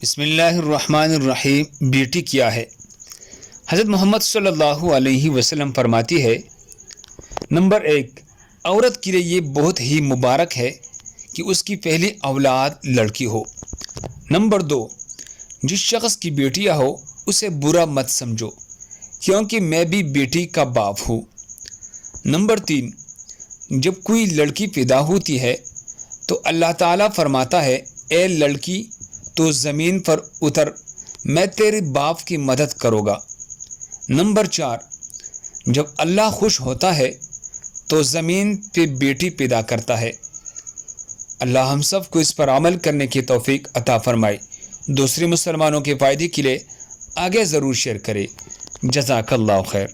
بسم اللہ الرحمن الرحیم۔ بیٹی کیا ہے؟ حضرت محمد صلی اللہ علیہ وسلم فرماتی ہے، نمبر 1، عورت کے لیے یہ بہت ہی مبارک ہے کہ اس کی پہلی اولاد لڑکی ہو۔ نمبر 2، جس شخص کی بیٹیاں ہو اسے برا مت سمجھو، کیونکہ میں بھی بیٹی کا باپ ہوں۔ نمبر 3، جب کوئی لڑکی پیدا ہوتی ہے تو اللہ تعالیٰ فرماتا ہے، اے لڑکی تو زمین پر اتر، میں تیرے باپ کی مدد کروں گا۔ نمبر 4، جب اللہ خوش ہوتا ہے تو زمین پہ بیٹی پیدا کرتا ہے۔ اللہ ہم سب کو اس پر عمل کرنے کی توفیق عطا فرمائے۔ دوسرے مسلمانوں کے فائدے کے لیے آگے ضرور شیئر کرے۔ جزاک اللہ خیر۔